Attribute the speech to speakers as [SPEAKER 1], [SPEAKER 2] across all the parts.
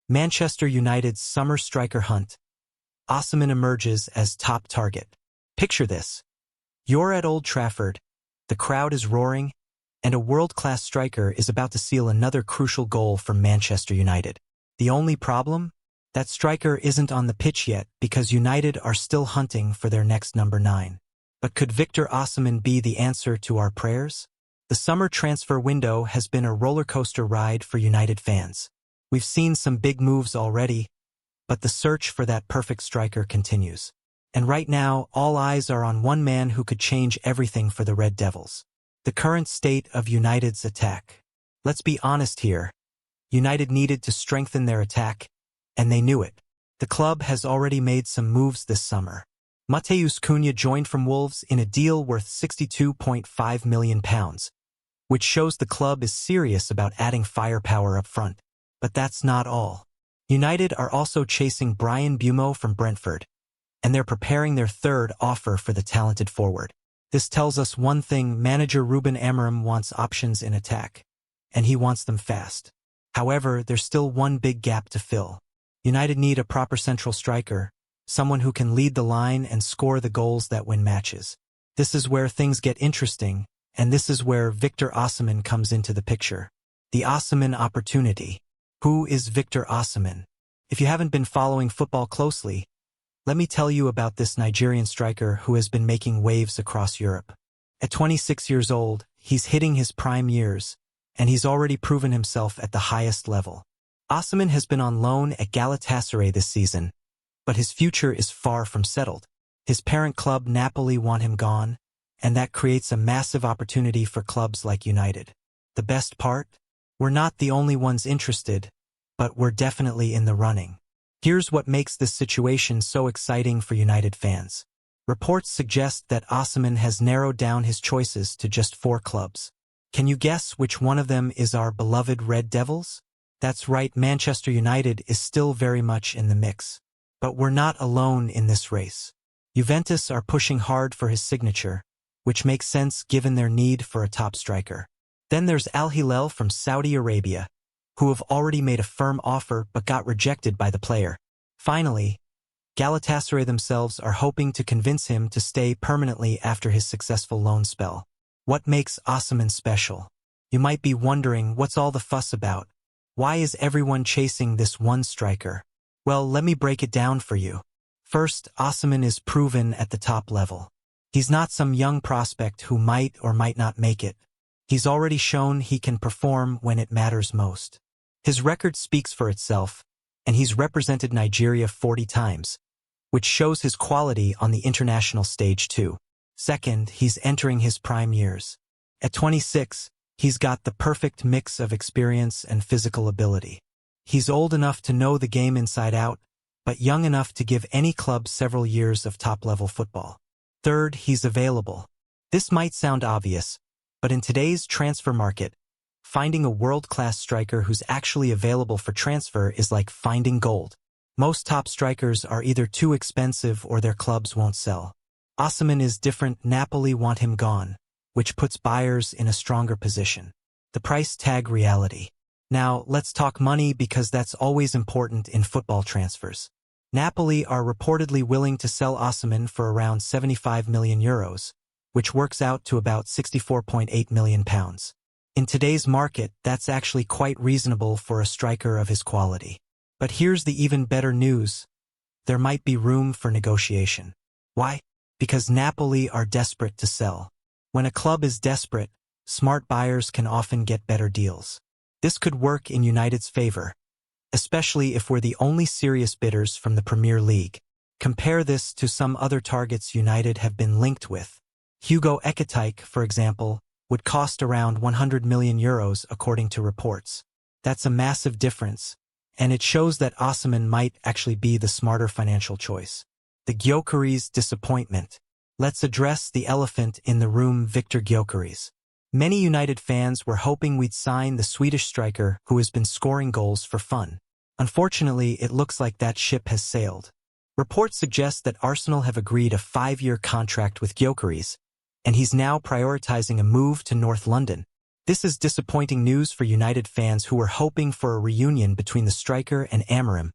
[SPEAKER 1] Manchester United's summer striker hunt. Osimhen emerges as top target. Picture this. You're at Old Trafford, the crowd is roaring, and a world-class striker is about to seal another crucial goal for Manchester United. The only problem? That striker isn't on the pitch yet because United are still hunting for their next number 9. But could Victor Osimhen be the answer to our prayers? The summer transfer window has been a rollercoaster ride for United fans. We've seen some big moves already, but the search for that perfect striker continues. And right now, all eyes are on one man who could change everything for the Red Devils. The current state of United's attack. Let's be honest here. United needed to strengthen their attack, and they knew it. The club has already made some moves this summer. Matheus Cunha joined from Wolves in a deal worth £62.5 million, which shows the club is serious about adding firepower up front. But that's not all. United are also chasing Bryan Mbeumo from Brentford, and they're preparing their third offer for the talented forward. This tells us one thing: manager Ruben Amorim wants options in attack, and he wants them fast. However, there's still one big gap to fill. United need a proper central striker, someone who can lead the line and score the goals that win matches. This is where things get interesting, and this is where Victor Osimhen comes into the picture. The Osimhen opportunity. Who is Victor Osimhen? If you haven't been following football closely, let me tell you about this Nigerian striker who has been making waves across Europe. At 26 years old, he's hitting his prime years, and he's already proven himself at the highest level. Osimhen has been on loan at Galatasaray this season, but his future is far from settled. His parent club Napoli want him gone, and that creates a massive opportunity for clubs like United. The best part? We're not the only ones interested, but we're definitely in the running. Here's what makes this situation so exciting for United fans. Reports suggest that Osimhen has narrowed down his choices to just 4 clubs. Can you guess which one of them is our beloved Red Devils? That's right, Manchester United is still very much in the mix. But we're not alone in this race. Juventus are pushing hard for his signature, which makes sense given their need for a top striker. Then there's Al Hilal from Saudi Arabia, who have already made a firm offer but got rejected by the player. Finally, Galatasaray themselves are hoping to convince him to stay permanently after his successful loan spell. What makes Osimhen special? You might be wondering, what's all the fuss about? Why is everyone chasing this one striker? Well, let me break it down for you. First, Osimhen is proven at the top level. He's not some young prospect who might or might not make it. He's already shown he can perform when it matters most. His record speaks for itself, and he's represented Nigeria 40 times, which shows his quality on the international stage too. Second, he's entering his prime years. At 26, he's got the perfect mix of experience and physical ability. He's old enough to know the game inside out, but young enough to give any club several years of top-level football. Third, he's available. This might sound obvious, but in today's transfer market, finding a world-class striker who's actually available for transfer is like finding gold. Most top strikers are either too expensive or their clubs won't sell. Osimhen is different. Napoli want him gone, which puts buyers in a stronger position. The price tag reality. Now, let's talk money because that's always important in football transfers. Napoli are reportedly willing to sell Osimhen for around €75 million, which works out to about £64.8 million. In today's market, that's actually quite reasonable for a striker of his quality. But here's the even better news. There might be room for negotiation. Why? Because Napoli are desperate to sell. When a club is desperate, smart buyers can often get better deals. This could work in United's favor, especially if we're the only serious bidders from the Premier League. Compare this to some other targets United have been linked with. Hugo Ekitike, for example, would cost around €100 million according to reports. That's a massive difference, and it shows that Osimhen might actually be the smarter financial choice. The Gyökeres disappointment. Let's address the elephant in the room: Victor Gyökeres. Many United fans were hoping we'd sign the Swedish striker who has been scoring goals for fun. Unfortunately, it looks like that ship has sailed. Reports suggest that Arsenal have agreed a 5-year contract with Gyökeres, and he's now prioritizing a move to North London. This is disappointing news for United fans who were hoping for a reunion between the striker and Amorim,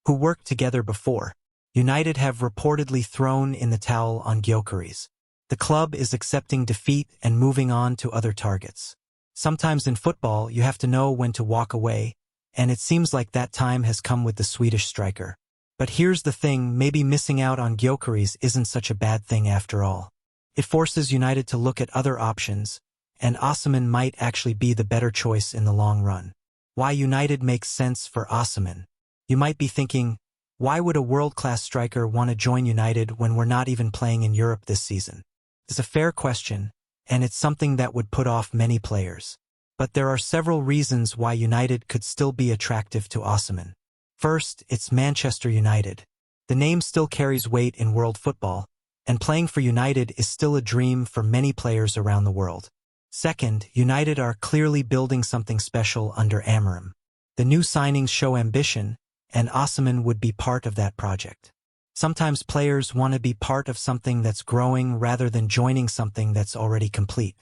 [SPEAKER 1] who worked together before. United have reportedly thrown in the towel on Gyökeres. The club is accepting defeat and moving on to other targets. Sometimes in football, you have to know when to walk away, and it seems like that time has come with the Swedish striker. But here's the thing, maybe missing out on Gyökeres isn't such a bad thing after all. It forces United to look at other options, and Osimhen might actually be the better choice in the long run. Why United makes sense for Osimhen? You might be thinking, why would a world-class striker want to join United when we're not even playing in Europe this season? It's a fair question, and it's something that would put off many players. But there are several reasons why United could still be attractive to Osimhen. First, it's Manchester United. The name still carries weight in world football, and playing for United is still a dream for many players around the world. Second, United are clearly building something special under Amorim. The new signings show ambition, and Osimhen would be part of that project. Sometimes players want to be part of something that's growing rather than joining something that's already complete.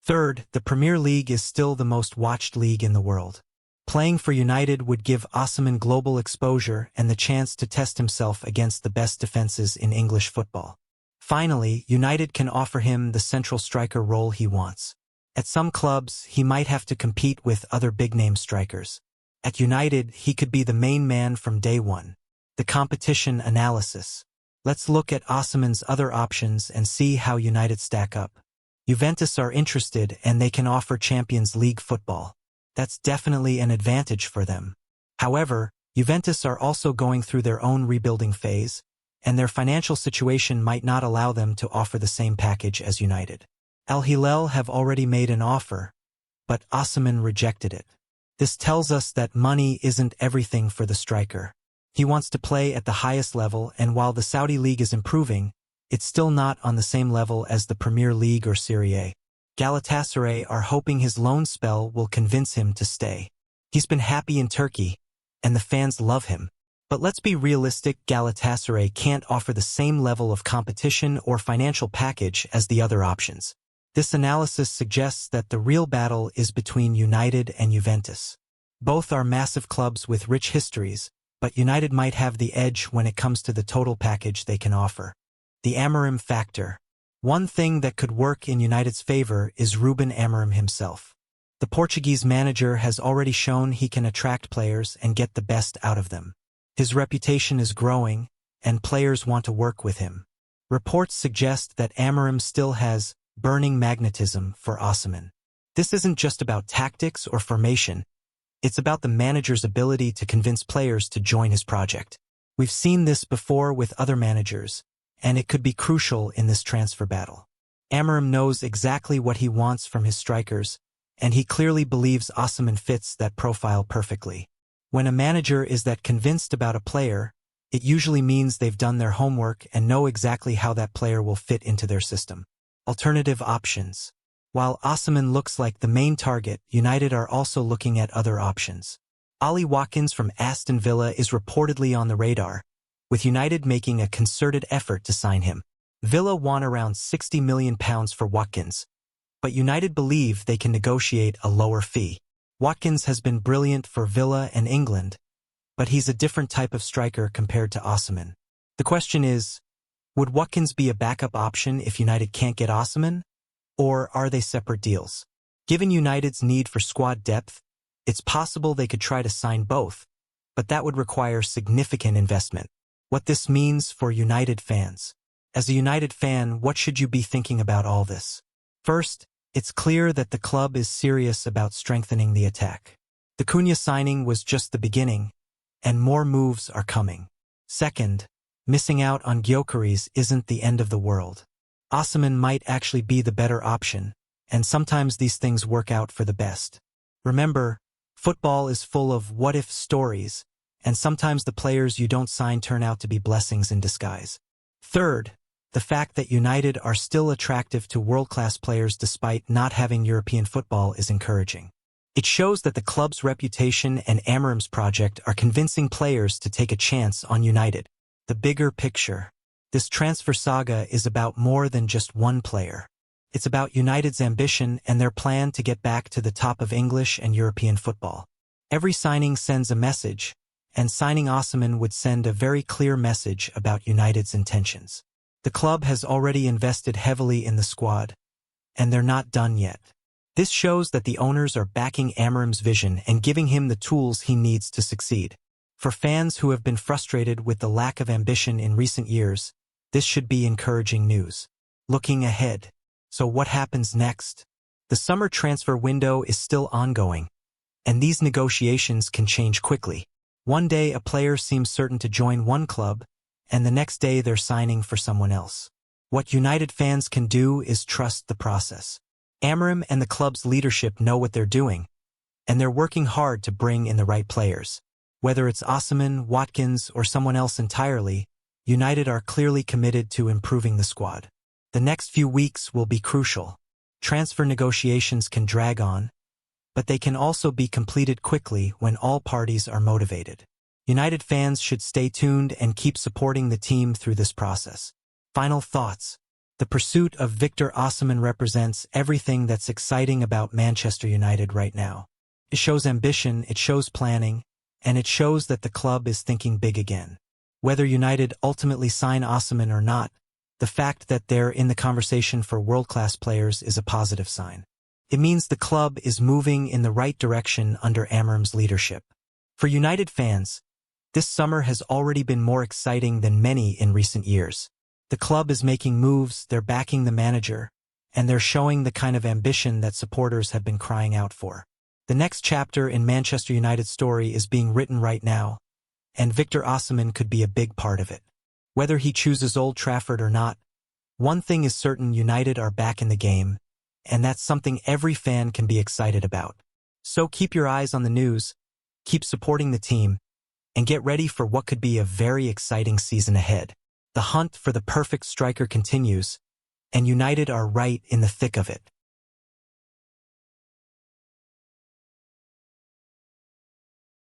[SPEAKER 1] Third, the Premier League is still the most watched league in the world. Playing for United would give Osimhen global exposure and the chance to test himself against the best defenses in English football. Finally, United can offer him the central striker role he wants. At some clubs, he might have to compete with other big-name strikers. At United, he could be the main man from day one. The competition analysis. Let's look at Osimhen's other options and see how United stack up. Juventus are interested and they can offer Champions League football. That's definitely an advantage for them. However, Juventus are also going through their own rebuilding phase, and their financial situation might not allow them to offer the same package as United. Al Hilal have already made an offer, but Osimhen rejected it. This tells us that money isn't everything for the striker. He wants to play at the highest level, and while the Saudi League is improving, it's still not on the same level as the Premier League or Serie A. Galatasaray are hoping his loan spell will convince him to stay. He's been happy in Turkey, and the fans love him. But let's be realistic, Galatasaray can't offer the same level of competition or financial package as the other options. This analysis suggests that the real battle is between United and Juventus. Both are massive clubs with rich histories, but United might have the edge when it comes to the total package they can offer. The Amorim factor. One thing that could work in United's favor is Ruben Amorim himself. The Portuguese manager has already shown he can attract players and get the best out of them. His reputation is growing, and players want to work with him. Reports suggest that Amorim still has burning magnetism for Osimhen. This isn't just about tactics or formation, it's about the manager's ability to convince players to join his project. We've seen this before with other managers, and it could be crucial in this transfer battle. Amorim knows exactly what he wants from his strikers, and he clearly believes Osimhen fits that profile perfectly. When a manager is that convinced about a player, it usually means they've done their homework and know exactly how that player will fit into their system. Alternative options. While Osimhen looks like the main target, United are also looking at other options. Ollie Watkins from Aston Villa is reportedly on the radar, with United making a concerted effort to sign him. Villa want around £60 million for Watkins, but United believe they can negotiate a lower fee. Watkins has been brilliant for Villa and England, but he's a different type of striker compared to Osimhen. The question is, would Watkins be a backup option if United can't get Osimhen, or are they separate deals? Given United's need for squad depth, it's possible they could try to sign both, but that would require significant investment. What this means for United fans. As a United fan, what should you be thinking about all this? First, it's clear that the club is serious about strengthening the attack. The Cunha signing was just the beginning, and more moves are coming. Second, missing out on Gyökeres isn't the end of the world. Osimhen might actually be the better option, and sometimes these things work out for the best. Remember, football is full of what-if stories, and sometimes the players you don't sign turn out to be blessings in disguise. Third, the fact that United are still attractive to world-class players despite not having European football is encouraging. It shows that the club's reputation and Amorim's project are convincing players to take a chance on United. The bigger picture. This transfer saga is about more than just one player. It's about United's ambition and their plan to get back to the top of English and European football. Every signing sends a message, and signing Osimhen would send a very clear message about United's intentions. The club has already invested heavily in the squad, and they're not done yet. This shows that the owners are backing Amorim's vision and giving him the tools he needs to succeed. For fans who have been frustrated with the lack of ambition in recent years, this should be encouraging news. Looking ahead. So what happens next? The summer transfer window is still ongoing, and these negotiations can change quickly. One day a player seems certain to join one club, and the next day they're signing for someone else. What United fans can do is trust the process. Amorim and the club's leadership know what they're doing, and they're working hard to bring in the right players. Whether it's Osimhen, Watkins, or someone else entirely, United are clearly committed to improving the squad. The next few weeks will be crucial. Transfer negotiations can drag on, but they can also be completed quickly when all parties are motivated. United fans should stay tuned and keep supporting the team through this process. Final thoughts. The pursuit of Victor Osimhen represents everything that's exciting about Manchester United right now. It shows ambition, it shows planning, and it shows that the club is thinking big again. Whether United ultimately sign Osimhen or not, the fact that they're in the conversation for world-class players is a positive sign. It means the club is moving in the right direction under Amorim's leadership. For United fans, this summer has already been more exciting than many in recent years. The club is making moves, they're backing the manager, and they're showing the kind of ambition that supporters have been crying out for. The next chapter in Manchester United's story is being written right now, and Victor Osimhen could be a big part of it. Whether he chooses Old Trafford or not, one thing is certain: United are back in the game, and that's something every fan can be excited about. So keep your eyes on the news, keep supporting the team, and get ready for what could be a very exciting season ahead. The hunt for the perfect striker continues, and United are right in the thick of it.